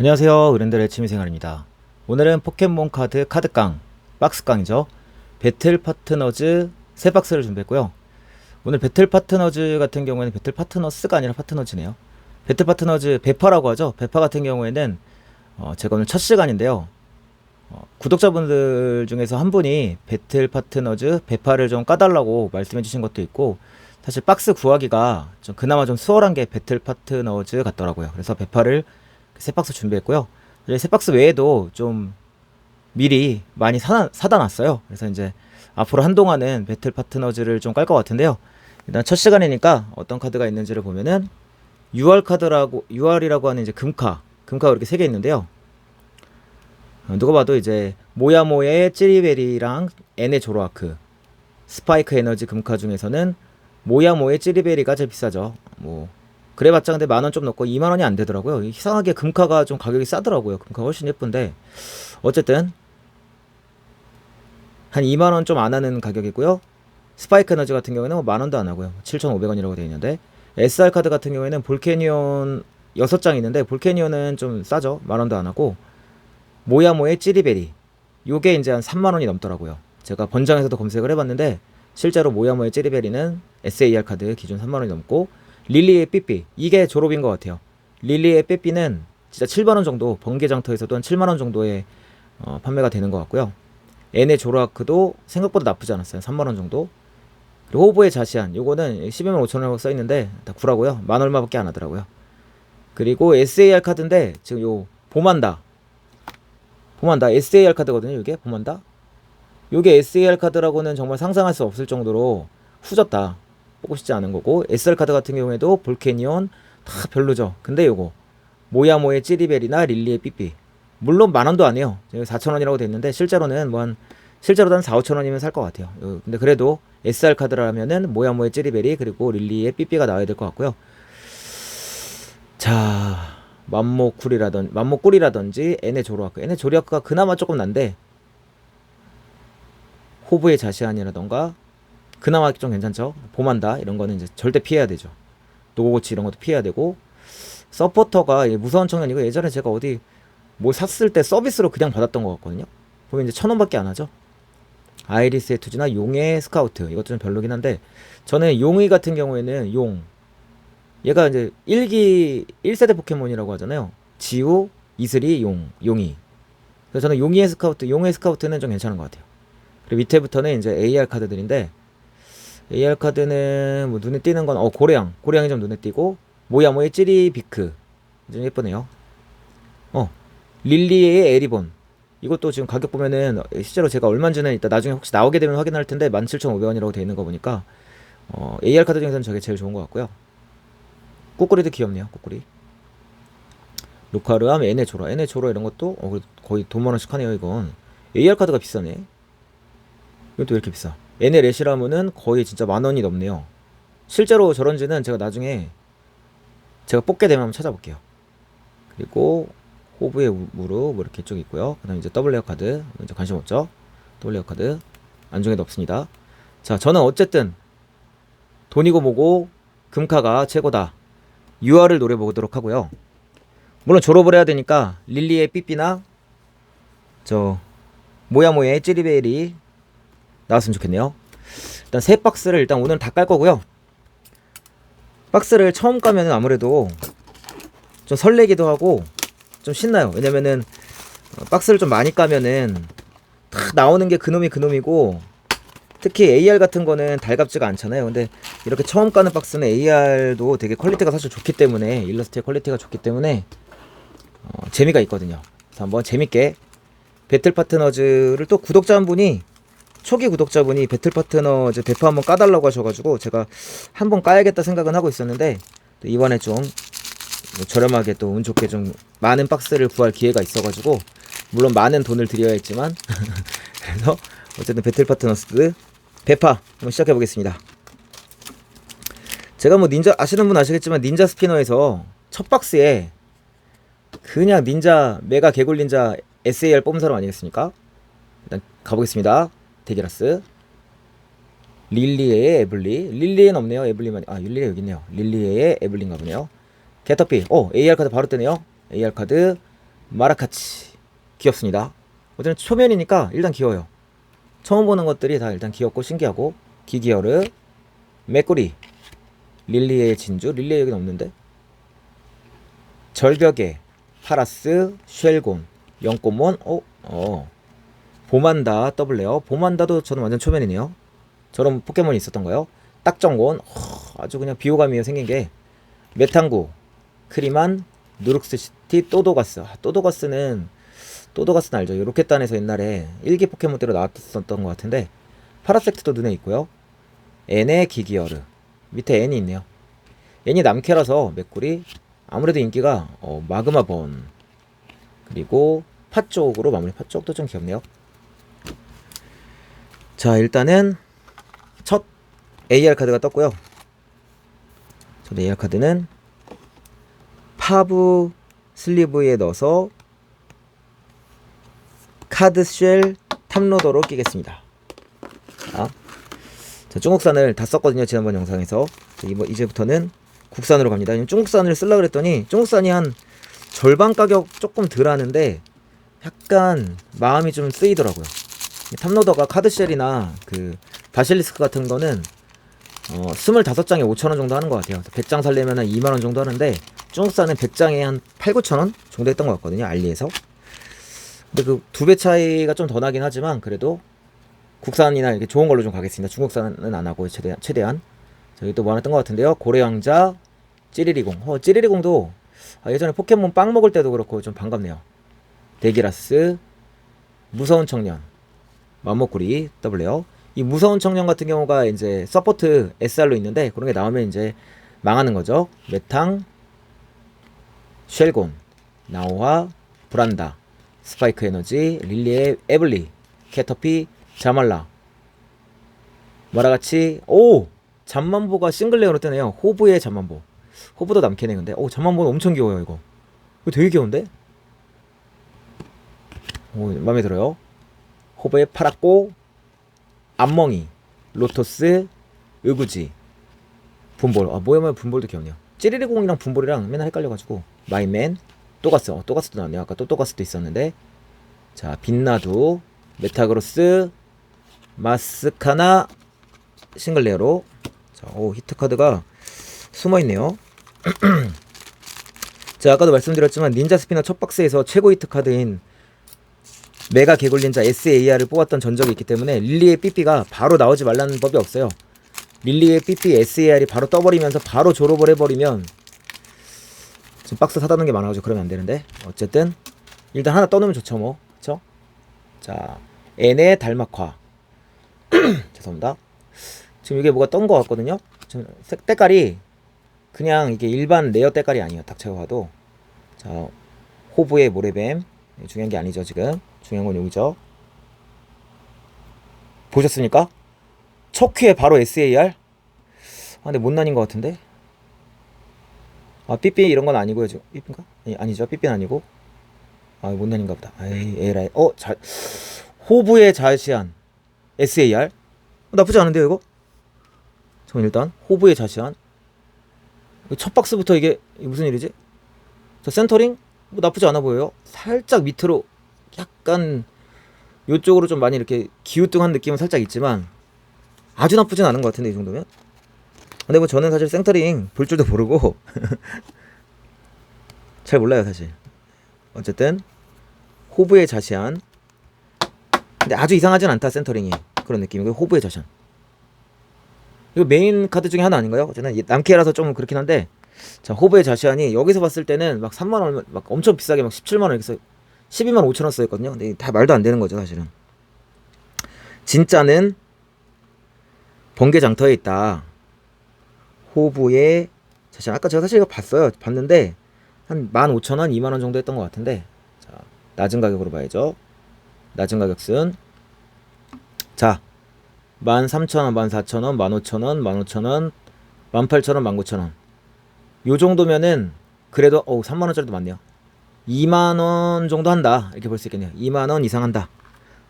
안녕하세요. 그랜드의 취미생활입니다. 오늘은 포켓몬 카드 카드깡, 박스깡이죠. 배틀 파트너즈 3박스를 준비했고요. 오늘 배틀 파트너즈 같은 경우에는 배틀 파트너스가 아니라 파트너즈네요. 배틀 파트너즈 베파라고 하죠. 베파 같은 경우에는 제가 오늘 첫 시간인데요. 구독자분들 중에서 한 분이 배틀 파트너즈 베파를 좀 까달라고 말씀해 주신 것도 있고, 사실 박스 구하기가 좀 그나마 좀 수월한 게 배틀 파트너즈 같더라고요. 그래서 베파를 3박스 준비했고요. 이제 3박스 외에도 좀 미리 많이 사다 놨어요. 그래서 이제 앞으로 한동안은 배틀 파트너즈를 좀 깔 것 같은데요. 일단 첫 시간이니까 어떤 카드가 있는지를 보면은 UR 카드라고, UR이라고 하는 이제 금카가 이렇게 3개 있는데요. 누가 봐도 이제 모야모야의 찌리베리랑 N의 조로아크, 스파이크 에너지 금카 중에서는 모야모의 찌리베리가 제일 비싸죠. 뭐 그래봤자 근데 10,000원 좀 넘고 20,000원이 안 되더라고요. 이상하게 금카가 좀 가격이 싸더라고요. 금카가 훨씬 예쁜데 어쨌든 한 20,000원 좀 안 하는 가격이고요. 스파이크 에너지 같은 경우에는 뭐 10,000원도 안 하고요. 7,500원이라고 되어 있는데, SR 카드 같은 경우에는 볼캐니온 6장 있는데 볼캐니온은 좀 싸죠. 10,000원도 안 하고, 모야모의 찌리베리 요게 이제 한 30,000원이 넘더라고요. 제가 번장에서도 검색을 해봤는데 실제로 모야모의 찌리베리는 SAR 카드 기준 30,000원이 넘고, 릴리의 삐삐 이게 졸업인 것 같아요. 릴리의 삐삐는 진짜 7만원 정도, 번개장터에서도 한 7만원 정도에 판매가 되는 것 같고요. N의 조라크도 생각보다 나쁘지 않았어요. 3만원 정도. 그리고 호보의 자시안 요거는 12만 5천원이라고 써있는데 다 구라고요. 만 얼마밖에 안 하더라고요. 그리고 SAR 카드인데 지금 요 보만다 SAR 카드거든요. 이게 보만다 요게 SAR 카드라고는 정말 상상할 수 없을 정도로 후졌다. 뽑고 싶지 않은 거고, SR 카드 같은 경우에도 볼캐니온 다 별로죠. 근데 요거 모야모의 찌리벨이나 릴리의 삐삐 물론 10,000원도 안 해요. 4,000원이라고 돼 있는데 실제로는 실제로도 한 4,000~5,000원이면 살 것 같아요. 근데 그래도 SR 카드라면은 모야모의 찌리벨이 그리고 릴리의 삐삐가 나와야 될 것 같고요. 자, 맘모꿀이라든지 N의 조로아크가 그나마 조금 난데, 호브의 자시안이라던가 그나마 좀 괜찮죠. 보만다 이런 거는 이제 절대 피해야 되죠. 노고고치 이런 것도 피해야 되고, 서포터가 무서운 청년 이거 예전에 제가 어디 뭘 샀을 때 서비스로 그냥 받았던 것 같거든요. 보면 이제 1,000원밖에 안 하죠. 아이리스의 투지나 용의 스카우트 이것도 좀 별로긴 한데, 저는 용의 같은 경우에는 얘가 이제 1세대 포켓몬이라고 하잖아요. 지우, 이슬이, 용이. 그래서 저는 용의 스카우트는 좀 괜찮은 것 같아요. 그리고 밑에부터는 이제 AR 카드들인데, AR 카드는 뭐 눈에 띄는 건 고래양이 좀 눈에 띄고, 모야모의 찌리비크 좀 예쁘네요. 릴리의 에리본 이것도 지금 가격 보면은 실제로 제가 얼마인지는 이따 나중에 혹시 나오게 되면 확인할 텐데 17,500원이라고 되어 있는 거 보니까 AR 카드 중에서는 저게 제일 좋은 것 같고요. 꾸꾸리도 귀엽네요. 꾸꾸리. 루카르암, 에네조로 이런 것도 거의 돈 만원씩 하네요. 이건 AR 카드가 비싸네. 이것도 왜 이렇게 비싸? 에네 레시라무는 거의 진짜 10,000원이 넘네요. 실제로 저런지는 제가 나중에 제가 뽑게 되면 한번 찾아볼게요. 그리고 호브의 무릎 뭐 이렇게 쭉 있고요. 그 다음에 이제 더블레어 카드 이제 관심 없죠. 더블레어 카드 안중에도 없습니다. 자, 저는 어쨌든 돈이고 뭐고 금카가 최고다. UR을 노려보도록 하고요. 물론 졸업을 해야 되니까 릴리의 삐삐나 저 모야모의 찌리베일이 나왔으면 좋겠네요. 일단 3박스를 일단 오늘 다 깔 거고요. 박스를 처음 까면은 아무래도 좀 설레기도 하고 좀 신나요. 왜냐면은 박스를 좀 많이 까면은 탁 나오는 게 그놈이고, 특히 AR 같은 거는 달갑지가 않잖아요. 근데 이렇게 처음 까는 박스는 AR도 되게 퀄리티가 사실 좋기 때문에, 일러스트의 퀄리티가 좋기 때문에 재미가 있거든요. 그래서 한번 재밌게 배틀 파트너즈를 또 초기 구독자분이 배틀 파트너즈 배파 한번 까달라고 하셔가지고 제가 한번 까야겠다 생각은 하고 있었는데, 이번에 좀 저렴하게 또 운 좋게 좀 많은 박스를 구할 기회가 있어가지고, 물론 많은 돈을 들여야 했지만 그래서 어쨌든 배틀 파트너스 배파 한번 시작해 보겠습니다. 제가 뭐 닌자 아시는 분 아시겠지만 닌자 스피너에서 첫 박스에 그냥 닌자 메가 개굴 닌자 SAR 뽑은 사람 아니겠습니까? 일단 가보겠습니다. 데게라스, 릴리에의 에블리, 릴리에는 없네요. 에블리만, 릴리에 여기 있네요. 릴리에의 에블린가 보네요. 개터피, AR 카드 바로 뜨네요. AR 카드 마라카치 귀엽습니다. 어쨌든 초면이니까 일단 귀여워요. 처음 보는 것들이 다 일단 귀엽고 신기하고 기기어르, 메꾸리, 릴리의 진주, 릴리의 여긴 없는데, 절벽에 파라스, 쉘곤, 영꼬몬, 보만다 더블레어. 보만다도 저는 완전 초면이네요. 저런 포켓몬이 있었던 거요. 딱정곤, 아주 그냥 비호감이에요 생긴게. 메탄구, 크리만, 누룩스시티, 또도가스. 또도가스는 알죠. 로켓단에서 옛날에 1기 포켓몬 때로 나왔었던 것 같은데, 파라섹트도 눈에 있고요. N의 기기어르, 밑에 N이 있네요. N이 남캐라서 메꾸리. 아무래도 인기가 마그마본, 그리고 파 쪽으로 마무리. 파 쪽도 좀 귀엽네요. 자, 일단은 첫 AR 카드가 떴고요. 저 AR 카드는 파브 슬리브에 넣어서 카드쉘 탑로더로 끼겠습니다. 자, 중국산을 다 썼거든요, 지난번 영상에서. 이제부터는 국산으로 갑니다. 중국산을 쓰려고 그랬더니 중국산이 한 절반 가격 조금 덜 하는데 약간 마음이 좀 쓰이더라고요. 탑로더가 카드쉘이나 그 바실리스크 같은 거는 25장에 5,000원 정도 하는 것 같아요. 100장 살려면 한 2만원 정도 하는데, 중국산은 100장에 한 8, 9,000원 정도 했던 것 같거든요, 알리에서. 근데 그 2배 차이가 좀 더 나긴 하지만, 그래도 국산이나 이렇게 좋은 걸로 좀 가겠습니다. 중국산은 안 하고, 최대한. 저기 또 뭐 하나 뜬 것 같은데요. 고래왕자, 찌리리공. 찌리리공도 예전에 포켓몬 빵 먹을 때도 그렇고 좀 반갑네요. 데기라스, 무서운 청년, 맘먹구리, 더블레어. 이 무서운 청년 같은 경우가 이제 서포트 SR로 있는데, 그런 게 나오면 이제 망하는 거죠. 메탕, 쉘곤, 나오하, 브란다, 스파이크 에너지, 릴리의 에블리, 캐터피, 자말라, 마라같이. 잠만보가 싱글레어로 뜨네요. 호브의 잠만보. 호브도 남캐네. 근데 잠만보는 엄청 귀여워요. 이거 되게 귀여운데? 마음에 들어요. 호브의 파랗고, 암멍이, 로토스, 으구지, 분볼. 뭐야만 분볼도 귀엽네요. 찌리리공이랑 분볼이랑 맨날 헷갈려가지고. 마이맨, 또가스. 또가스도 나왔네요. 아까 또 또가스도 있었는데. 자, 빛나두, 메타그로스, 마스카나, 싱글레어로. 자, 히트카드가 숨어있네요. 자, 아까도 말씀드렸지만 닌자 스피너 첫 박스에서 최고 히트카드인 메가 개굴닌자 SAR을 뽑았던 전적이 있기 때문에 릴리의 삐삐가 바로 나오지 말라는 법이 없어요. 릴리의 삐삐 SAR이 바로 떠버리면서 바로 졸업을 해버리면, 지금 박스 사다놓은 게 많아가지고 그러면 안되는데, 어쨌든 일단 하나 떠놓으면 좋죠 뭐. 그쵸? 자, N의 달막화. 죄송합니다. 지금 이게 뭐가 떤 거 같거든요. 지금 색 때깔이 그냥 이게 일반 레어 때깔이 아니에요. 딱 제가 봐도. 자, 호브의 모래뱀. 중요한 게 아니죠 지금. 중요한 건 여기죠. 보셨습니까? 첫 큐에 바로 SAR? 근데 못 나뉜 것 같은데? 삐삐 이런 건 아니고요 지금. 삐삐인가? 아니죠. 삐삐는 아니고. 못 나뉜가 보다. 에라이. 호브의 자시안 SAR? 나쁘지 않은데요 이거? 전 일단 호브의 자시안. 첫 박스부터 이게 무슨 일이지? 저 센터링? 나쁘지 않아 보여요. 살짝 밑으로 약간 요쪽으로 좀 많이 이렇게 기우뚱한 느낌은 살짝 있지만 아주 나쁘진 않은 것 같은데, 이 정도면. 근데 뭐 저는 사실 센터링 볼 줄도 모르고 잘 몰라요 사실. 어쨌든 호브의 자시안. 근데 아주 이상하진 않다 센터링이. 그런 느낌이고. 호브의 자시안 이거 메인 카드 중에 하나 아닌가요? 어쨌든 남캐라서 좀 그렇긴 한데, 자, 호브의 자시안이 여기서 봤을 때는 막 3만원, 막 엄청 비싸게 막 17만원 이렇게 12만 5천원 써있거든요. 근데 다 말도 안 되는 거죠 사실은. 진짜는 번개장터에 있다. 호브의 자시안. 아까 제가 사실 이거 봤는데 한 15,000원, 2만원 정도 했던 것 같은데, 자, 낮은 가격으로 봐야죠. 낮은 가격순. 자, 13,000원, 14,000원, 15,000원, 15,000원, 18,000원, 19,000원. 요 정도면은 그래도 3만원짜리도 많네요. 2만원 정도 한다 이렇게 볼 수 있겠네요. 2만원 이상 한다.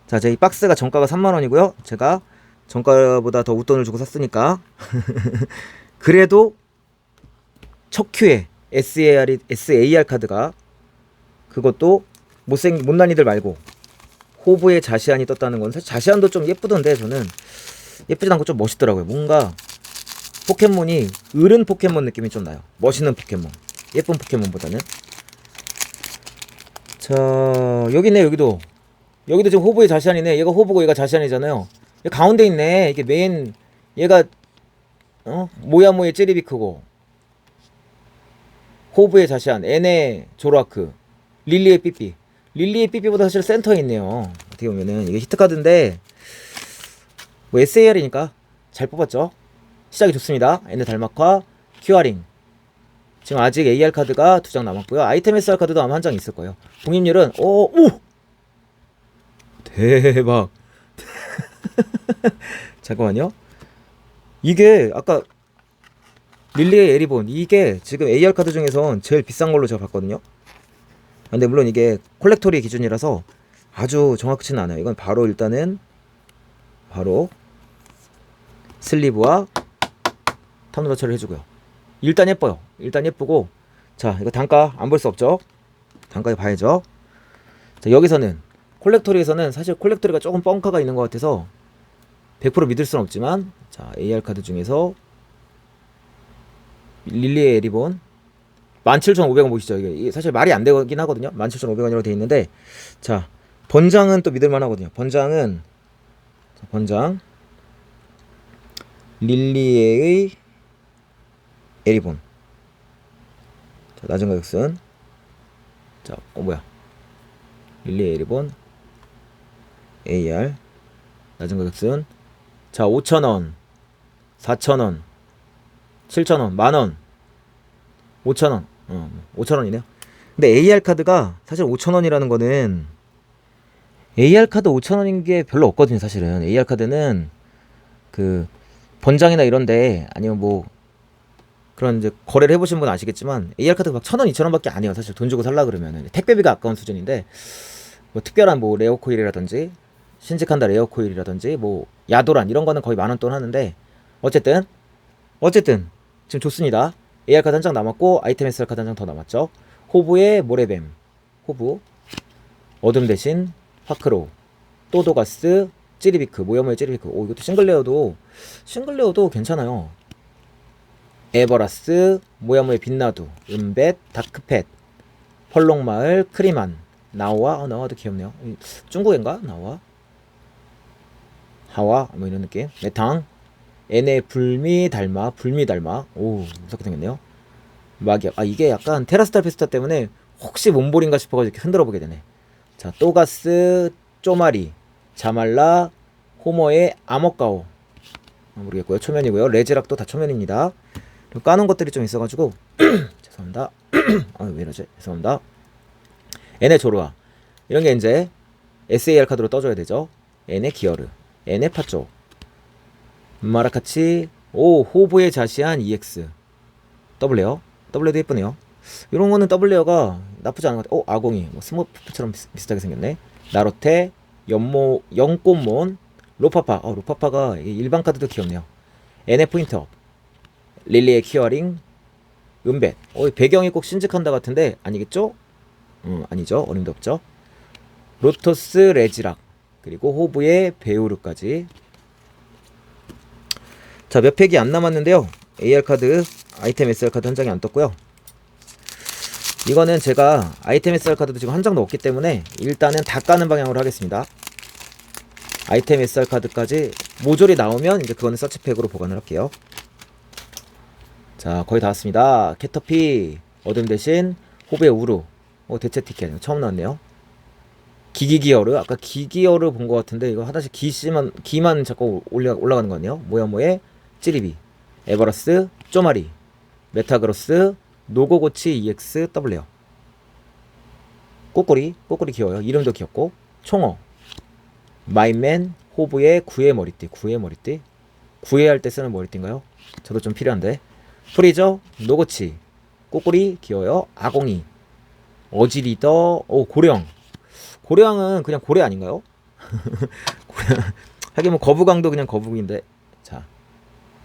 자, 이 박스가 정가가 3만원이고요 제가 정가보다 더 웃돈을 주고 샀으니까 그래도 첫 큐에 SAR 카드가, 그것도 못난 이들 말고 호브에 자시안이 떴다는 건 사실 자시안도 좀 예쁘던데 저는 예쁘진 않고 좀 멋있더라고요. 뭔가 포켓몬이 어른 포켓몬 느낌이 좀 나요. 멋있는 포켓몬, 예쁜 포켓몬보다는. 자, 여기 있네. 여기도 지금 호브에 자시안이네. 얘가 호브고 얘가 자시안이잖아요. 얘 가운데 있네. 이게 메인 얘가 모야모의 찌리비크고 호브의 자시안, 앤의 조로아크, 릴리의 삐삐. 릴리의 삐삐보다 사실 센터에 있네요. 어떻게 보면은 이게 히트카드인데 뭐 SAR이니까 잘 뽑았죠. 시작이 좋습니다. 앤의 달막화, 큐어링. 지금 아직 AR 카드가 2장 남았고요. 아이템 SR 카드도 아마 한 장 있을 거예요. 공입률은 오 대박. 잠깐만요. 이게 아까 릴리의 에리본 이게 지금 AR 카드 중에선 제일 비싼 걸로 제가 봤거든요. 근데 물론 이게 콜렉터리 기준이라서 아주 정확치는 않아요. 이건 바로 일단은 바로 슬리브와 탐노더 처리를 해주고요. 일단 예뻐요. 일단 예쁘고 자 이거 단가 안 볼 수 없죠. 단가 봐야죠. 자 여기서는 콜렉터리에서는 사실 콜렉터리가 조금 뻥카가 있는 것 같아서 100% 믿을 수는 없지만 자 AR 카드 중에서 릴리의 에리본 17,500원 보시죠. 이게 사실 말이 안 되긴 하거든요. 17,500원이라고 돼 있는데 자 번장은 또 믿을만 하거든요. 번장 릴리의 에리본 자, 낮은 가격순 자 뭐야 릴리의 에리본 AR 낮은 가격순 자 5,000원 4,000원 7,000원 만원 5,000원 5,000원이네요 근데 AR 카드가 사실 5,000원이라는 거는 AR 카드 5,000원인 게 별로 없거든요. 사실은 AR 카드는 그 번장이나 이런데 아니면 뭐 그런 이제 거래를 해보신 분 아시겠지만 AR 카드가 막 1,000원 2,000원 밖에 안 해요. 사실 돈 주고 살라 그러면은 택배비가 아까운 수준인데 뭐 특별한 뭐 레어 코일이라든지 신직한다 레어 코일이라든지 뭐 야도란 이런 거는 거의 만원 돈 하는데 어쨌든 지금 좋습니다. AR 카드 한 장 남았고 아이템 SR 카드 한 장 더 남았죠. 호브의 모래뱀 호브 어둠 대신 파크로 또도가스 찌리비크 모여모의 찌리비크 오 이것도 싱글레어도 괜찮아요. 에버라스 모야모의 빛나두 은벳 다크펫 펄롱마을 크리만 나와도 귀엽네요. 중국인가 나와 하와 뭐 이런 느낌 메탕 앤의 불미 달마 오 무섭게 생겼네요. 마기아 이게 약간 테라스탈 페스타 때문에 혹시 몸볼인가 싶어가지고 이렇게 흔들어 보게 되네. 자 또가스 쪼마리 자말라 호머의 아머까오 모르겠고요. 초면이고요. 레즈락도 다 초면입니다. 그리고 까는 것들이 좀 있어가지고 죄송합니다. 왜 이러지? 죄송합니다. 앤의 조르아 이런 게 이제 SAR 카드로 떠줘야 되죠. 앤의 기어르 앤의 파쪼 마라카치 오 호브의 자시안 EX 더블레어 더블레어도 예쁘네요. 이런 거는 더블레어가 나쁘지 않은 것 같아요. 아공이 뭐 스머프처럼 비슷하게 생겼네. 나로테 영꽃몬 로파파 로파파가 일반 카드도 귀엽네요. 앤의 포인터 릴리의 키어링 은벳 배경이 꼭 신직한다 같은데 아니겠죠? 아니죠. 어림도 없죠. 로토스 레지락 그리고 호브의 베우르까지 자 몇 팩이 안 남았는데요. AR 카드 아이템 SR 카드 한 장이 안 떴고요. 이거는 제가 아이템 SR 카드도 지금 한 장도 없기 때문에 일단은 다 까는 방향으로 하겠습니다. 아이템 SR 카드까지 모조리 나오면 이제 그거는 서치팩으로 보관을 할게요. 자 거의 다 왔습니다. 캐터피 어둠 대신 호브의 우루 대체 티켓 처음 나왔네요. 기기기어르 아까 기기어르 본 것 같은데 이거 하나씩 기만 자꾸 올라가는 거 같네요. 모야모의 찌리비 에버러스 쪼마리 메타그로스 노고고치 EX 더블레어 꼬꼬리 귀여워요. 이름도 귀엽고 총어 마인맨 호브의 구의 머리띠 구애할 때 쓰는 머리띠인가요? 저도 좀 필요한데 프리저 노고치 꼬꼬리 귀여워요. 아공이 어지리더 고래왕은 그냥 고래 아닌가요? 하긴 뭐 거북왕도 그냥 거북인데 자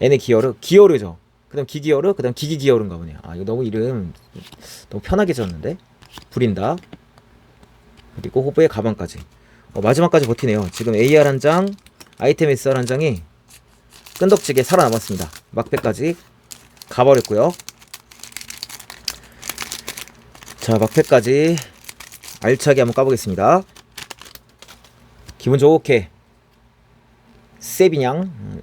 앤의 기어르죠. 그 다음 기기어르 그 다음 기기기어르인가 보네요. 이거 너무 이름 너무 편하게 지었는데 부린다 그리고 호브의 가방까지. 마지막까지 버티네요. 지금 AR 한 장, 아이템 SR 한 장이 끈덕지게 살아남았습니다. 막패까지 가버렸고요. 자, 막패까지 알차게 한번 까보겠습니다. 기분 좋게 세비냥,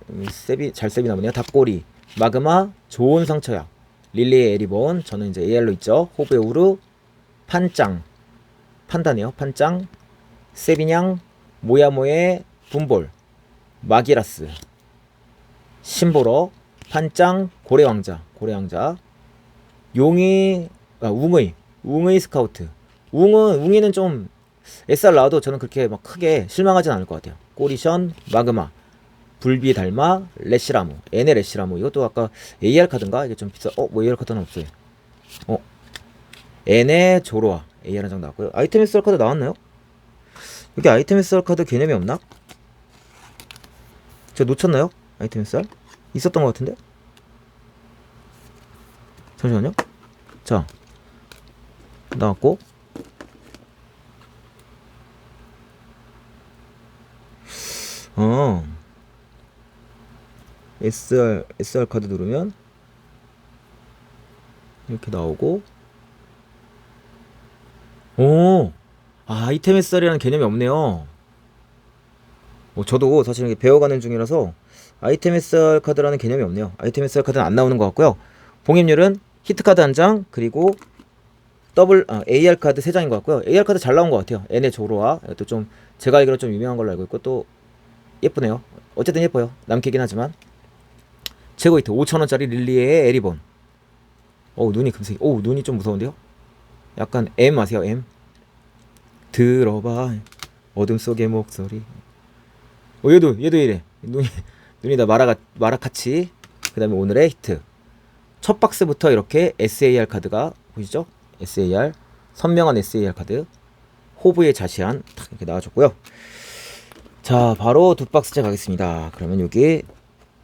잘 세비나 보네요. 닭꼬리, 마그마, 좋은 상처약, 릴리의 에리본, 저는 이제 AR로 있죠. 호브의 우르, 판짱, 판다네요. 판짱, 세비냥, 모야모의 분볼, 마기라스, 심보러, 판짱, 고래왕자, 용의, 웅의 스카우트. 웅이는 좀 SR 나와도 저는 그렇게 막 크게 실망하진 않을 것 같아요. 꼬리션, 마그마, 불비 달마, 레시라무, NL 레시라무. 이것도 아까 AR 카드인가? 이게 좀 비싸. 뭐 AR 카드는 없어요. NL 조로아, AR 한 장 나왔고요. 아이템 SR 카드 나왔나요? 여기 아이템 SR 카드 개념이 없나? 제가 놓쳤나요? 아이템 SR? 있었던 것 같은데? 잠시만요. 자, 나왔고, SR 카드 누르면 이렇게 나오고, 아이템 SR이라는 개념이 없네요. 저도 사실 이게 배워가는 중이라서 아이템 SR 카드라는 개념이 없네요. 아이템 SR 카드는 안 나오는 것 같고요. 봉입률은 히트 카드 한 장, 그리고 AR 카드 3장인 것 같고요. AR 카드 잘 나온 것 같아요. N의 조로와, 또 좀 제가 알기로 좀 유명한 걸로 알고 있고, 또 예쁘네요. 어쨌든 예뻐요. 남캐긴 하지만. 최고 히트 5,000원짜리 릴리의 에리본. 눈이 금색. 눈이 좀 무서운데요? 약간 M 아세요? M? 들어봐 어둠 속의 목소리. 얘도 이래. 눈이 다 마라카치. 그 다음에 오늘의 히트. 첫 박스부터 이렇게 SAR 카드가 보이시죠? SAR, 선명한 SAR 카드, 호브의 자시한 탁 이렇게 나와줬고요. 자, 바로 두 박스째 가겠습니다. 그러면 여기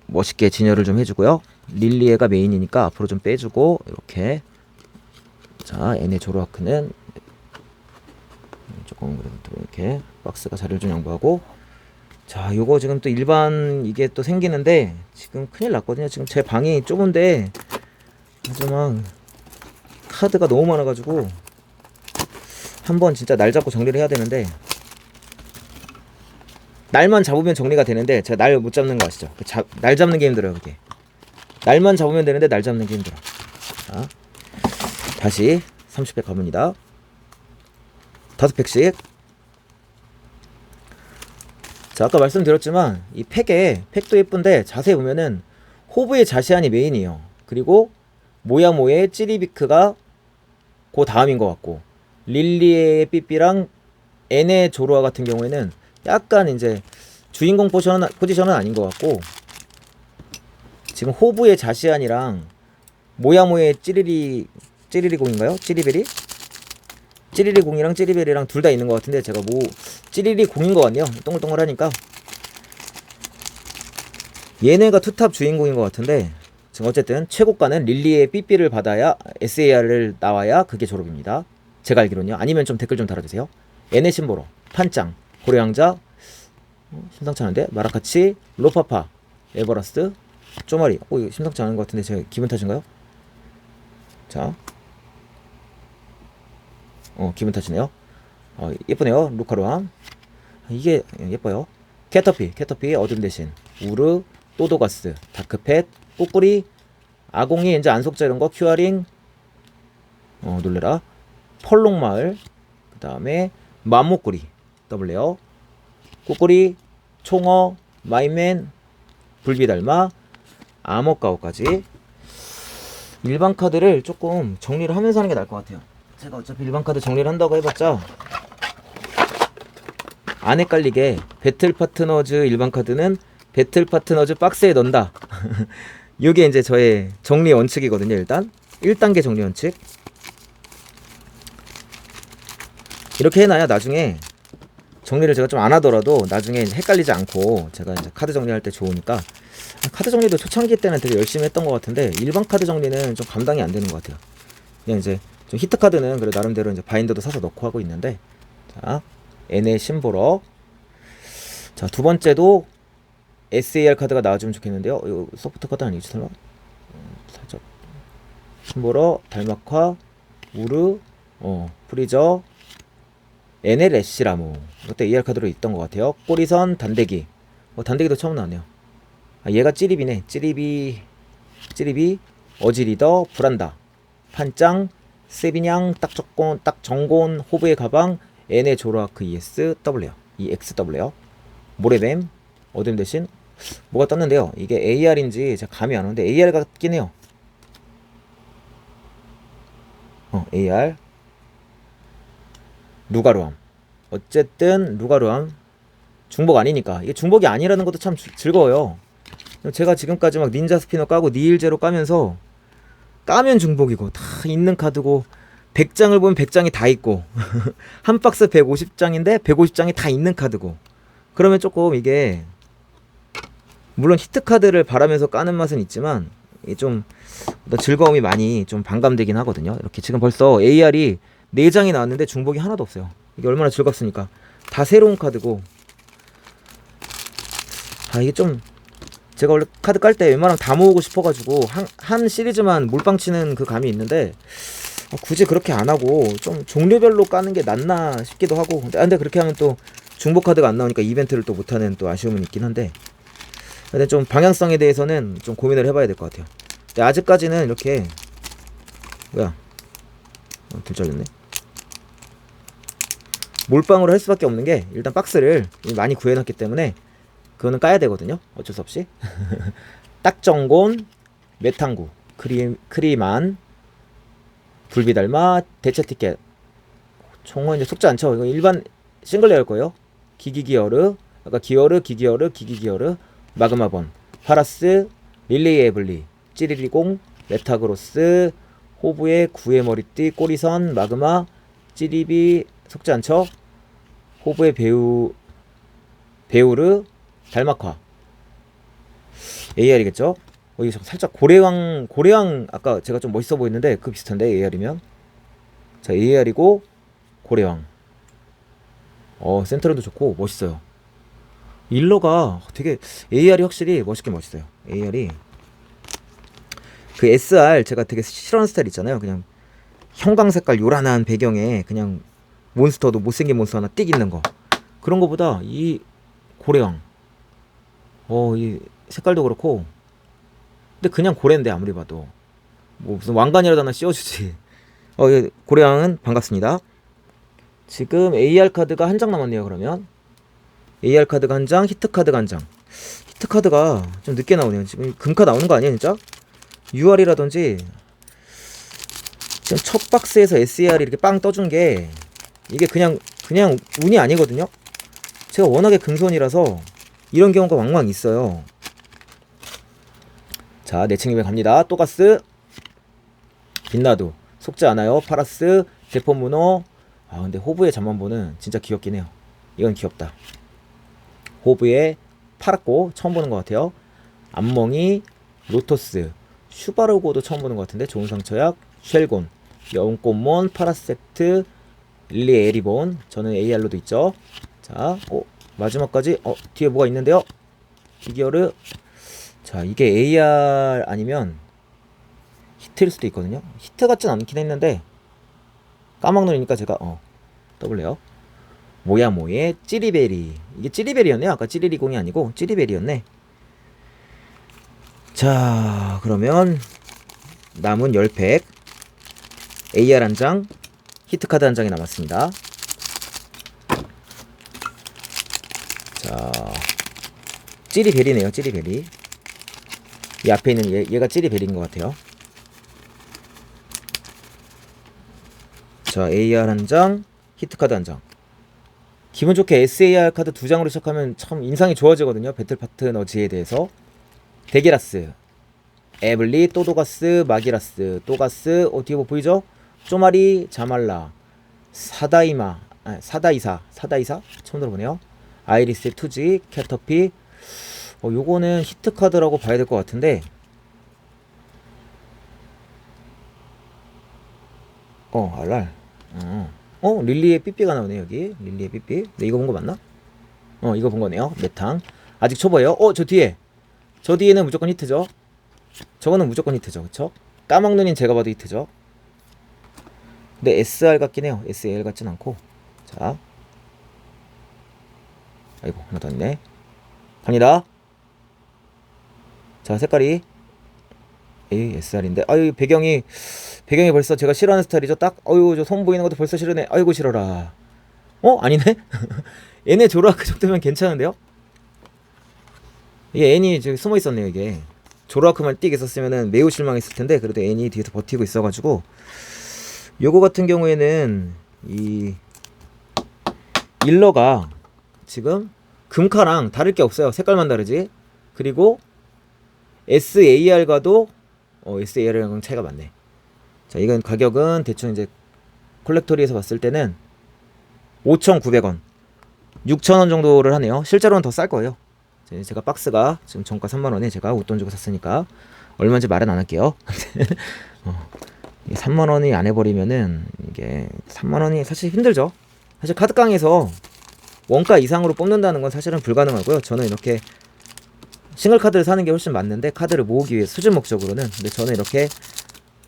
멋있게 진열을 좀 해주고요. 릴리에가 메인이니까 앞으로 좀 빼주고, 이렇게. 자, N의 조로아크는 조금 그래도 이렇게 박스가 자리를 좀 양보하고. 자, 요거 지금 또 일반 이게 또 생기는데 지금 큰일 났거든요. 지금 제 방이 좁은데 하지만 카드가 너무 많아가지고 한번 진짜 날 잡고 정리를 해야 되는데, 날만 잡으면 정리가 되는데 제가 날 못 잡는 거 아시죠? 날 잡는 게 힘들어요. 그게 날만 잡으면 되는데 날 잡는 게 힘들어. 자, 다시 30팩 가봅니다. 5팩씩. 자, 아까 말씀드렸지만 이 팩도 예쁜데 자세히 보면은 호브의 자시안이 메인이에요. 그리고 모야모의 찌리비크가 그 다음인 것 같고, 릴리의 삐삐랑 N의 조로아 같은 경우에는 약간 이제 주인공 포지션은 아닌 것 같고, 지금 호브의 자시안이랑 모야모의 찌리리공인가요? 찌리리공이랑 찌리베리랑 둘 다 있는 것 같은데, 제가 찌리리공인 것 같네요. 동글동글하니까. 얘네가 투탑 주인공인 것 같은데, 지금 어쨌든 최고가는 릴리의 삐삐를 받아야 SAR을 나와야 그게 졸업입니다. 제가 알기로는요. 아니면 좀 댓글 좀 달아주세요. N의 심보로, 판짱, 고래왕자, 심상치 않은데, 마라카치, 로파파, 에버라스트, 쪼마리. 이거 심상치 않은 것 같은데 제가 기분 탓인가요? 자, 기분 탓이네요. 예쁘네요. 루카루함. 이게 예뻐요. 캐터피 어둠 대신, 우르, 또도가스, 다크펫, 꾸꾸리, 아공이 이제 안속자 이런거, 큐아링, 놀래라, 펄롱마을, 그 다음에 맘목구리, 더블레어, 꾸꾸리, 총어, 마이맨, 불비달마, 아머가오까지. 일반 카드를 조금 정리를 하면서 하는 게 나을 것 같아요. 제가 어차피 일반 카드 정리를 한다고 해봤자 안 헷갈리게 배틀 파트너즈 일반 카드는 배틀 파트너즈 박스에 넣는다. 이게 이제 저의 정리 원칙이거든요. 일단 1단계 정리 원칙. 이렇게 해놔야 나중에 정리를 제가 좀 안 하더라도 나중에 헷갈리지 않고 제가 이제 카드 정리할 때 좋으니까. 카드 정리도 초창기 때는 되게 열심히 했던 것 같은데 일반 카드 정리는 좀 감당이 안 되는 것 같아요. 그냥 이제 좀 히트 카드는 그래 나름대로 이제 바인더도 사서 넣고 하고 있는데, 자, NA 심보러. 자, 두 번째도 SAR 카드가 나와주면 좋겠는데요. 이거 소프트 카드 아니지 설마? 살짝 심보러, 달막화, 우르, 프리저, NL 애쉬라무. 이것도 AR 카드로 있던 것 같아요. 꼬리선, 단대기. 단대기도 처음 나왔네요. 아, 얘가 찌리비네. 찌리비, 어지리더, 브란다, 판짱, 세비냥, 딱 정곤, 호브의 가방, N의 조로아크 ES, W, EXW, 모래뱀, 어둠 대신 뭐가 떴는데요. 이게 AR인지 제가 감이 안 오는데 AR 같긴 해요. AR, 루가루암. 어쨌든 루가루암 중복 아니니까. 이게 중복이 아니라는 것도 참 즐거워요. 제가 지금까지 막 닌자 스피너 까고 니일제로 까면서 까면 중복이고 다 있는 카드고 100장을 보면 100장이 다 있고 한 박스 150장인데 150장이 다 있는 카드고 그러면 조금 이게 물론 히트 카드를 바라면서 까는 맛은 있지만 좀 즐거움이 많이 좀 반감되긴 하거든요. 이렇게 지금 벌써 AR이 4장이 나왔는데 중복이 하나도 없어요. 이게 얼마나 즐겁습니까? 다 새로운 카드고. 아, 이게 좀 제가 원래 카드 깔 때 웬만하면 다 모으고 싶어가지고 한 시리즈만 몰빵 치는 그 감이 있는데 굳이 그렇게 안 하고 좀 종류별로 까는 게 낫나 싶기도 하고. 근데 그렇게 하면 또 중복 카드가 안 나오니까 이벤트를 또 못하는 또 아쉬움은 있긴 한데, 근데 좀 방향성에 대해서는 좀 고민을 해봐야 될 것 같아요. 근데 아직까지는 이렇게 들절렸네. 몰빵으로 할 수밖에 없는 게 일단 박스를 많이 구해놨기 때문에 그거는 까야 되거든요. 어쩔 수 없이. 딱정곤, 메탕구, 크리만, 불비달마, 대체티켓. 총은 이제 속지 않죠. 이거 일반 싱글 레어일 거예요. 기기기어르, 아까 기기기어르, 마그마본, 파라스, 릴레이 에블리, 찌리리공, 메타그로스, 호브의 구의 머리띠, 꼬리선, 마그마, 찌리비, 속지 않죠. 호브의 베우르, 달막화. AR이겠죠? 이게 살짝 고래왕 아까 제가 좀 멋있어 보이는데 그 비슷한데 AR이면. 자, AR이고 고래왕. 센터런도 좋고 멋있어요. 일러가 되게 AR이 확실히 멋있긴 멋있어요. AR이 그 SR 제가 되게 싫어하는 스타일 있잖아요. 그냥 형광 색깔 요란한 배경에 그냥 몬스터도 못생긴 몬스터 하나 띡 있는 거. 그런 거보다 이 고래왕 이 색깔도 그렇고, 근데 그냥 고래인데 아무리 봐도 뭐 무슨 왕관이라도 하나 씌워주지. 고래왕은 반갑습니다. 지금 AR 카드가 한 장 남았네요. 그러면 AR 카드가 한 장, 히트 카드가 한 장. 히트 카드가 좀 늦게 나오네요. 지금 금카 나오는 거 아니야 진짜? UR이라든지 지금 첫 박스에서 SAR이 이렇게 빵 떠준 게 이게 그냥 운이 아니거든요. 제가 워낙에 금손이라서 이런 경우가 왕왕 있어요. 자, 내층이면 갑니다. 또가스, 빛나도, 속지 않아요. 파라스, 대포문어. 근데 호브의 잠만보는 진짜 귀엽긴 해요. 이건 귀엽다. 호브의 파랗고 처음 보는 것 같아요. 암멍이, 로토스, 슈바르고도 처음 보는 것 같은데 좋은 상처약, 쉘곤, 여운꽃몬, 파라섹트, 릴리 에리본. 저는 AR로도 있죠. 자, 마지막까지 뒤에 뭐가 있는데요. 기기어르. 자, 이게 AR 아니면 히트일 수도 있거든요. 히트 같진 않긴 했는데 까막눈이니까 제가 떠볼래요. 모야모의 찌리베리. 이게 찌리베리였네요. 아까 찌리리공이 아니고 찌리베리였네. 자, 그러면 남은 10팩 AR 한 장, 히트카드 한 장이 남았습니다. 자, 찌리베리네요. 찌리베리. 이 앞에 있는 얘가 찌리베리인 것 같아요. 자, AR 한 장, 히트카드 한 장. 기분 좋게 SAR 카드 2장으로 시작하면 참 인상이 좋아지거든요. 배틀 파트너즈에 대해서. 데게라스, 에블리, 또도가스, 마기라스, 또가스, 뒤에 뭐 보이죠? 쪼마리, 자말라, 사다이사 처음 들어보네요. 아이리스, 투지, 캐터피. 요거는 히트카드라고 봐야 될 것 같은데, 알랄. 릴리의 삐삐가 나오네 여기. 릴리의 삐삐. 네, 이거 본 거 맞나? 이거 본 거네요. 메탕. 아직 초보예요. 저 뒤에는 무조건 히트죠. 저거는 무조건 히트죠. 그쵸? 까먹눈인 제가 봐도 히트죠. 근데 SR 같긴 해요. SL 같진 않고. 자. 아이고, 하나 더 있네. 갑니다. 자, 색깔이 SR인데. 아유, 배경이 벌써 제가 싫어하는 스타일이죠. 딱. 어유, 저 손 보이는 것도 벌써 싫으네. 아이고, 싫어라. 아니네? 얘네 조라 그 정도면 괜찮은데요? 이게 애니 저기 숨어 있었네요, 이게. 조라크만 띡 있었으면은 매우 실망했을 텐데, 그래도 애니 뒤에서 버티고 있어가지고, 요거 같은 경우에는 이 일러가 지금 금카랑 다를 게 없어요. 색깔만 다르지. 그리고 SAR과도 SAR이랑 차이가 많네. 자, 이건 가격은 대충 이제 콜렉터리에서 봤을 때는 5,900원, 6,000원 정도를 하네요. 실제로는 더 쌀 거예요. 제가 박스가 지금 정가 3만원에 제가 웃돈 주고 샀으니까 얼마인지 말은 안 할게요. 3만원이 안 해버리면은 이게 3만원이 사실 힘들죠. 사실 카드깡에서 원가 이상으로 뽑는다는 건 사실은 불가능하고요. 저는 이렇게 싱글 카드를 사는 게 훨씬 맞는데, 카드를 모으기 위해 수준 목적으로는. 근데 저는 이렇게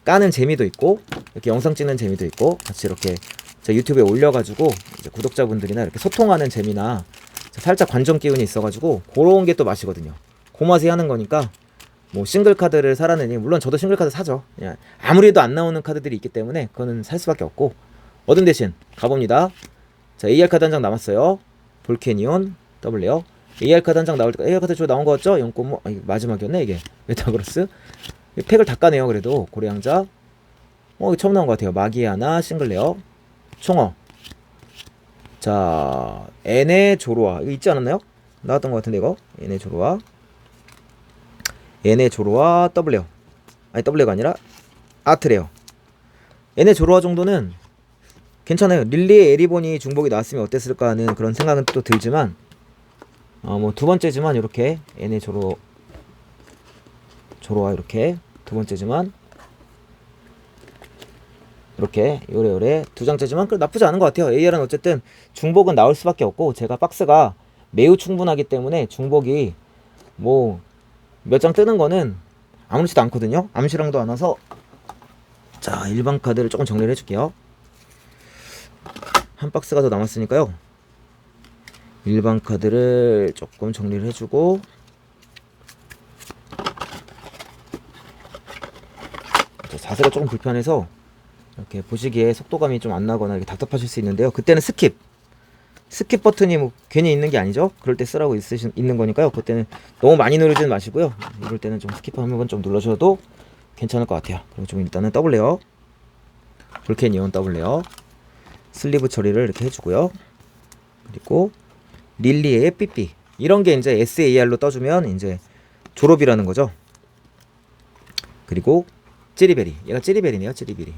까는 재미도 있고, 이렇게 영상 찍는 재미도 있고, 같이 이렇게 저 유튜브에 올려가지고 이제 구독자분들이나 이렇게 소통하는 재미나 살짝 관전 기운이 있어가지고 그런 게 또 맛이거든요. 그 맛에 하는 거니까 뭐 싱글 카드를 사라느니, 물론 저도 싱글 카드 사죠. 그냥 아무리 해도 안 나오는 카드들이 있기 때문에 그거는 살 수밖에 없고. 어든 대신 가봅니다. 자, AR 카드 한 장 남았어요. 볼케니온 더블레어. AR 카드 한 장 나올 때 AR 카드 저 나온 거 같죠? 0.5. 이게 마지막이었네 이게. 메타그로스. 팩을 다 까네요. 그래도 고래양자. 이거 처음 나온 것 같아요. 마기아나 싱글레어. 총어. 자, 에네 조로아. 이거 있지 않았나요? 나왔던 것 같은데 이거. 에네 조로아. 에네 조로아 더블레어. 아니 더블레어가 아니라 아트레어. 에네 조로아 정도는 괜찮아요. 릴리의 에리본이 중복이 나왔으면 어땠을까 하는 그런 생각은 또 들지만, 뭐 두 번째지만 이렇게 에네 조로아 이렇게 두 번째지만 이렇게 요래요래 두 장째지만 그 나쁘지 않은 것 같아요. AR은 어쨌든 중복은 나올 수밖에 없고, 제가 박스가 매우 충분하기 때문에 중복이 뭐 몇 장 뜨는 거는 아무렇지도 않거든요. 암시랑도 안 와서. 자, 일반 카드를 조금 정리를 해줄게요. 한 박스가 더 남았으니까요. 일반 카드를 조금 정리를 해주고, 자세가 조금 불편해서 이렇게 보시기에 속도감이 좀 안 나거나 이렇게 답답하실 수 있는데요. 그때는 스킵 버튼이 뭐 괜히 있는 게 아니죠. 그럴 때 쓰라고 있는 거니까요. 그때는 너무 많이 누르지는 마시고요. 이럴 때는 좀 스킵 한 번 좀 눌러줘도 괜찮을 것 같아요. 그리고 좀 일단은 더블레어, 볼케니온 더블레어 슬리브 처리를 이렇게 해주고요. 그리고 릴리의 삐삐, 이런 게 이제 SAR로 떠주면 이제 졸업이라는 거죠. 그리고 찌리베리, 얘가 찌리베리네요. 찌리베리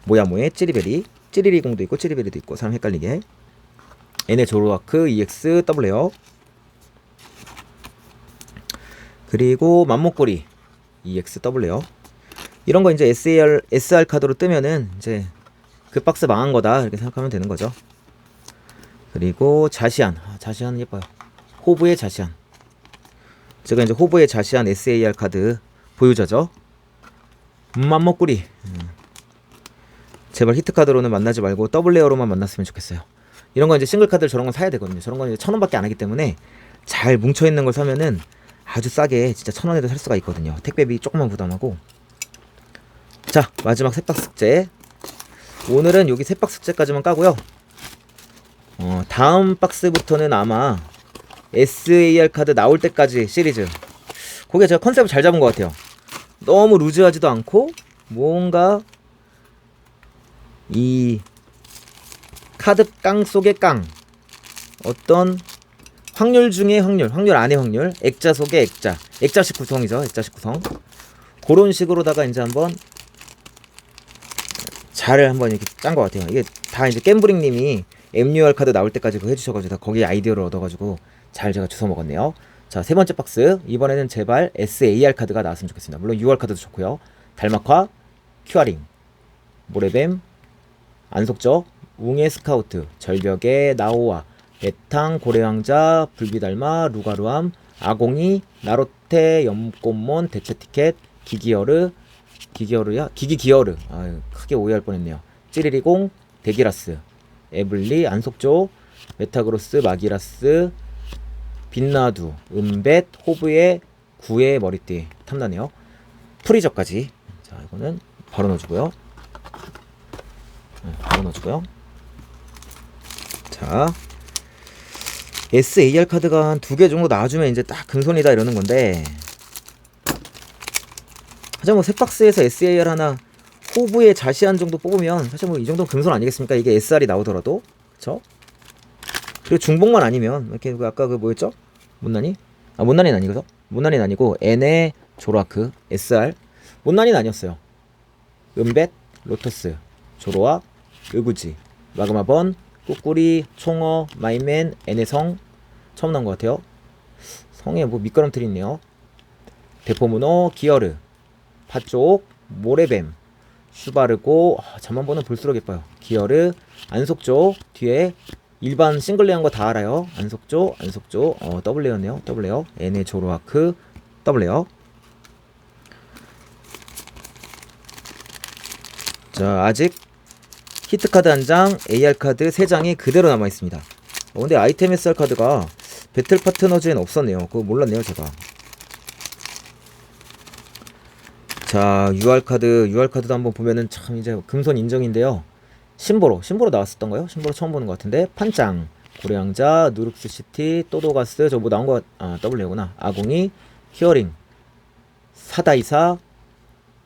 모야모의 찌리베리, 찌리리공도 있고 찌리베리도 있고 사람 헷갈리게. 에네 조로아크 EX 더블레어. 그리고 맘목걸이 EX 더블레어. 이런 거 이제 SR 카드로 뜨면은 이제 그 박스 망한 거다 이렇게 생각하면 되는 거죠. 그리고 자시안. 자시안 예뻐요. 호브의 자시안. 제가 이제 호브의 자시안 SAR 카드 보유자죠. 맘먹구리. 제발 히트 카드로는 만나지 말고 더블레어로만 만났으면 좋겠어요. 이런 건 이제 싱글 카드를 저런 건 사야 되거든요. 저런 건 이제 1,000원밖에 안 하기 때문에 잘 뭉쳐 있는 걸 사면은 아주 싸게 진짜 1,000원에도 살 수가 있거든요. 택배비 조금만 부담하고. 자, 마지막 셋박 숙제. 오늘은 여기 셋박 숙제까지만 까고요. 다음 박스부터는 아마 SAR 카드 나올 때까지 시리즈. 거기에 제가 컨셉을 잘 잡은 것 같아요. 너무 루즈하지도 않고 뭔가 이 카드 깡 속의 깡, 어떤 확률 중에 확률 안의 확률, 액자 속의 액자식 구성이죠. 액자식 구성. 그런 식으로다가 이제 한번 잘 한번 이렇게 짠 것 같아요. 이게 다 이제 겜브링님이 MUR 카드 나올 때까지 그거 해주셔가지고 거기에 아이디어를 얻어가지고 잘 제가 주워 먹었네요. 자, 세 번째 박스. 이번에는 제발 SAR 카드가 나왔으면 좋겠습니다. 물론 UR 카드도 좋고요. 달막화, 큐아링, 모래뱀, 안속저, 웅의 스카우트, 절벽의 나오아, 에탕, 고래왕자, 불비달마, 루가루암, 아공이, 나로테, 염꽃몬, 대체티켓, 기기어르야? 기기기어르. 아유, 크게 오해할 뻔했네요. 찌리리공, 데기라스, 에블리, 안속조, 메타그로스, 마기라스, 빛나두, 은벳, 호브의 구의 머리띠. 탐나네요. 프리저까지. 자, 이거는 바로 넣어주고요. 바로 넣어주고요. 자, SAR 카드가 한 2개 정도 나와주면 이제 딱 금손이다 이러는 건데, 사실 뭐 셋박스에서 SAR 하나, 호브의 자시한 정도 뽑으면 사실 뭐 이 정도는 금손 아니겠습니까? 이게 SR이 나오더라도. 그쵸? 그리고 중복만 아니면 이렇게 아까 그 뭐였죠? 못난이? 아, 못난이는 아니거든? 못난이는 아니고 NA 조로아크 SR 못난이는 아니었어요. 은벳 로터스 조로아 으구지 마그마번 꾸꾸리 총어 마이맨 NA성 처음 나온 것 같아요. 성에 뭐 밑거름틀이 있네요. 대포문어 기어르 팥쪽 모래뱀 슈바르고 잠만 보면 볼수록 예뻐요. 기어르 안속조 뒤에 일반 싱글 레어인 거 다 알아요. 안속조 더블 레어네요. 더블 레어 NA 조로아크 더블 레어. 자, 아직 히트카드 1장, AR카드 3장이 그대로 남아있습니다. 근데 아이템 SR 카드가 배틀 파트너즈엔 없었네요. 그거 몰랐네요, 제가. 자, UR카드도 한번 보면은 참 이제 금손 인정인데요. 심보로 나왔었던가요? 심보로 처음 보는 것 같은데. 판짱, 고래왕자, 누룩스시티, 또도가스, 저 뭐 나온 거, W구나. 아공이, 히어링, 사다이사,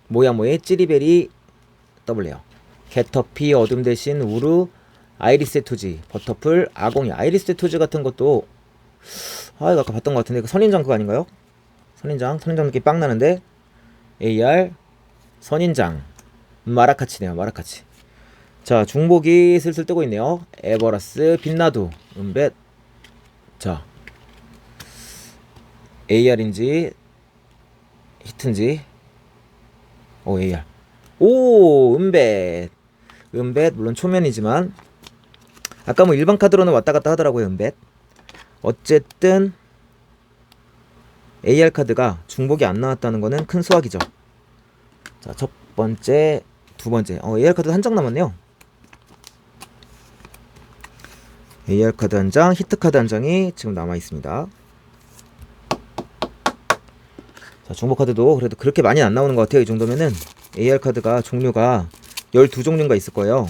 모야모의 찌리베리, W요. 개터피, 어둠 대신 우루, 아이리스의 투지, 버터풀, 아공이. 아이리스의 투지 같은 것도 이거 아까 봤던 것 같은데 그 선인장 그거 아닌가요? 선인장 느낌 빵 나는데. AR 선인장 마라카치네요. 마라카치. 자, 중복이 슬슬 뜨고 있네요. 에버라스 빛나두 은벳. 자, AR인지 히트인지. AR. 오, 은벳 물론 초면이지만 아까 뭐 일반 카드로는 왔다 갔다 하더라고요. 은벳. 어쨌든 AR 카드가 중복이 안 나왔다는 거는 큰 수확이죠. 자, 첫 번째, 두 번째. AR 카드 한 장 남았네요. AR 카드 한 장, 히트 카드 한 장이 지금 남아 있습니다. 자, 중복 카드도 그래도 그렇게 많이 안 나오는 것 같아요. 이 정도면은 AR 카드가 종류가 12종류인가 있을 거예요.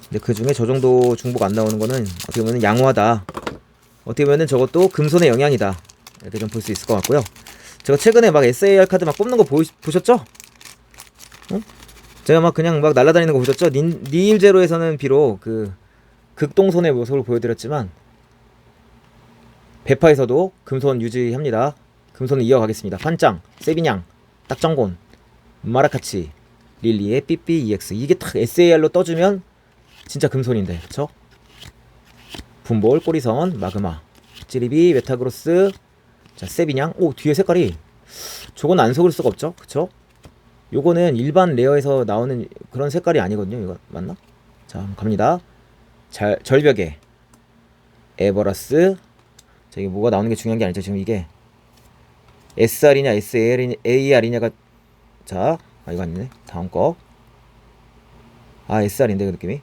근데 그 중에 저 정도 중복 안 나오는 거는 어떻게 보면 양호하다. 어떻게 보면 저것도 금손의 영향이다. 이렇게 좀 볼 수 있을 것 같고요. 제가 최근에 막 SAR 카드 막 뽑는 거 보셨죠? 응? 제가 막 그냥 막 날아다니는 거 보셨죠? 니일제로에서는 비록 그 극동손의 모습을 보여드렸지만 베파에서도 금손 유지합니다. 금손을 이어가겠습니다. 판짱, 세비냥, 딱정곤, 마라카치, 릴리의 삐삐 EX. 이게 딱 SAR로 떠주면 진짜 금손인데, 그쵸? 분볼, 꼬리선, 마그마, 찌리비, 메타그로스. 자, 세비냥. 뒤에 색깔이 저건 안 속을 수가 없죠, 그쵸? 요거는 일반 레어에서 나오는 그런 색깔이 아니거든요. 이거 맞나? 자, 갑니다. 절벽에 에버라스. 자, 이게 뭐가 나오는 게 중요한 게 아니죠. 지금 이게 SR이냐 AR이냐가. 자, 이거 아니네. 다음 거. SR인데 그 느낌이.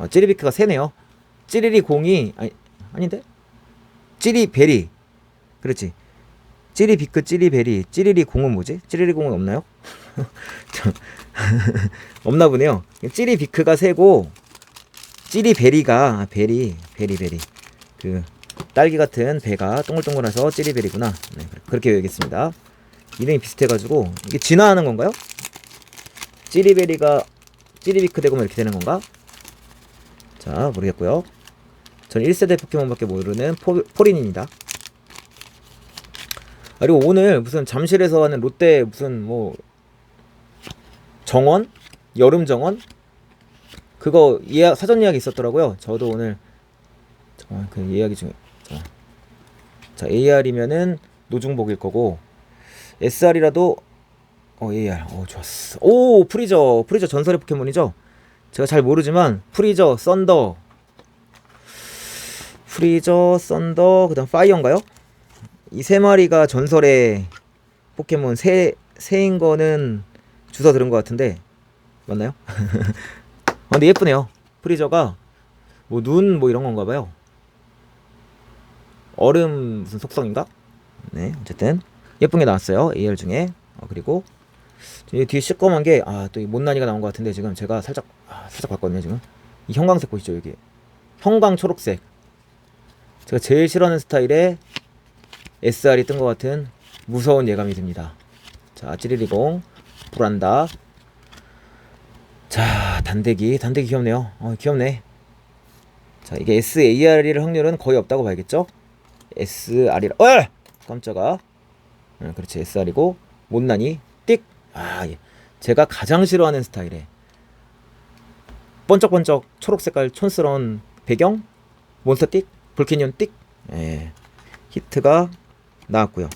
찌리비크가 세네요. 찌리리 공이 아닌데? 찌리베리. 그렇지. 찌리비크, 찌리베리. 찌리리 공은 뭐지? 찌리리 공은 없나요? 없나 보네요. 찌리비크가 세고 찌리베리가 베리. 그 딸기 같은 배가 동글동글해서 찌리베리구나. 네, 그렇게 여기겠습니다. 이름이 비슷해가지고 이게 진화하는 건가요? 찌리베리가 찌리비크 되고 이렇게 되는 건가? 자, 모르겠고요. 전 1세대 포켓몬밖에 모르는 포린입니다. 그리고 오늘 무슨 잠실에서 하는 롯데 무슨 뭐 정원? 여름 정원? 그거 사전 예약이 있었더라고요. 저도 오늘 그 예약이 중에. 자, AR이면은 노중복일 거고 SR이라도 AR. 좋았어. 오, 프리저. 프리저 전설의 포켓몬이죠? 제가 잘 모르지만, 프리저, 썬더. 프리저, 썬더, 그 다음 파이어인가요? 이 세 마리가 전설의 포켓몬 새인 거는 주워 들은 것 같은데, 맞나요? 근데 예쁘네요. 프리저가, 뭐, 눈, 뭐 이런 건가 봐요. 얼음 무슨 속성인가? 네, 어쨌든. 예쁜 게 나왔어요. AR 중에. 그리고, 이 뒤에 시꺼먼 게, 또 이 못난이가 나온 것 같은데, 지금 제가 살짝 봤거든요, 지금. 이 형광색 보이시죠, 여기. 형광 초록색. 제가 제일 싫어하는 스타일의 SR이 뜬 것 같은 무서운 예감이 듭니다. 자, 찌리리공, 불안다. 자, 단대기 귀엽네요. 귀엽네. 자, 이게 SAR일 확률은 거의 없다고 봐야겠죠? SR이라, 깜짝아. 그렇지, SR이고, 못난이, 띡. 예. 제가 가장 싫어하는 스타일의 번쩍번쩍 초록 색깔 촌스러운 배경, 몬스터 띡, 볼케니온 띡. 예. 히트가 나왔고요.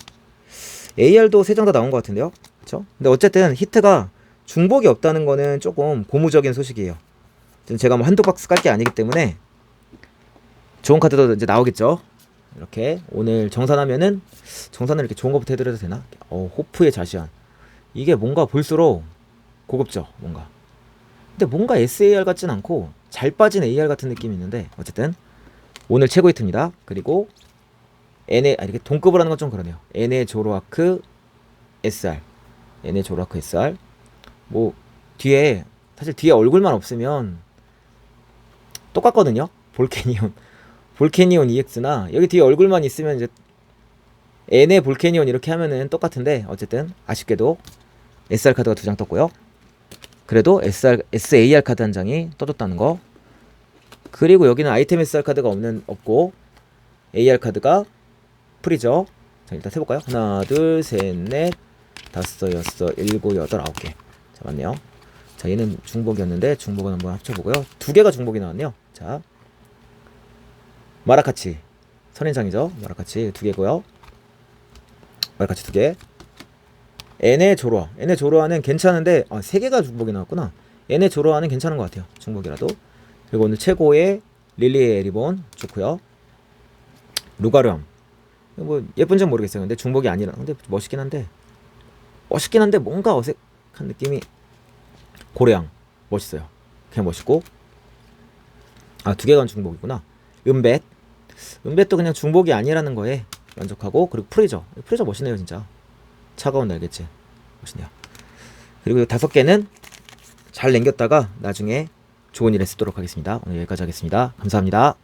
AR도 3장 다 나온 것 같은데요, 그쵸? 근데 어쨌든 히트가 중복이 없다는 거는 조금 고무적인 소식이에요. 제가 뭐 한두 박스 깔 게 아니기 때문에 좋은 카드도 이제 나오겠죠. 이렇게 오늘 정산하면은, 정산을 이렇게 좋은 거부터 해드려도 되나? 호프의 자시안. 이게 뭔가 볼수록 고급져, 뭔가. 근데 뭔가 SAR 같진 않고 잘 빠진 AR 같은 느낌이 있는데, 어쨌든 오늘 최고 히트입니다. 그리고 이렇게 동급을 하는 건 좀 그러네요. NA 조로아크 SR. NA 조로아크 SR. 뭐 사실 뒤에 얼굴만 없으면 똑같거든요. 볼케니온 EX나 여기 뒤에 얼굴만 있으면 이제 NA 볼케니온 이렇게 하면은 똑같은데, 어쨌든 아쉽게도 SR 카드가 2장 떴고요. 그래도 SAR 카드 한 장이 떠졌다는 거. 그리고 여기는 아이템 SR 카드가 없고 AR 카드가 프리저. 자, 일단 세볼까요? 하나, 둘, 셋, 넷, 다섯, 여섯, 일곱, 여덟, 9개. 자, 맞네요. 자, 얘는 중복이었는데 중복은 한번 합쳐보고요. 2개가 중복이 나왔네요. 자, 마라카치 선인장이죠. 마라카치 2개고요. 마라카치 2개. NA 조로아는 괜찮은데 3개가 중복이 나왔구나. NA 조로아는 괜찮은 것 같아요, 중복이라도. 그리고 오늘 최고의 릴리의 리본 좋고요. 루가르암, 뭐 예쁜지는 모르겠어요. 근데 중복이 아니라, 근데 멋있긴 한데 뭔가 어색한 느낌이. 고래양 멋있어요. 그냥 멋있고. 2개가 중복이구나. 은뱃도 그냥 중복이 아니라는 거에 만족하고. 그리고 프리저 멋있네요, 진짜. 차가운 날개치 멋있네요. 그리고 5개는 잘 남겼다가 나중에 좋은 일에 쓰도록 하겠습니다. 오늘 여기까지 하겠습니다. 감사합니다.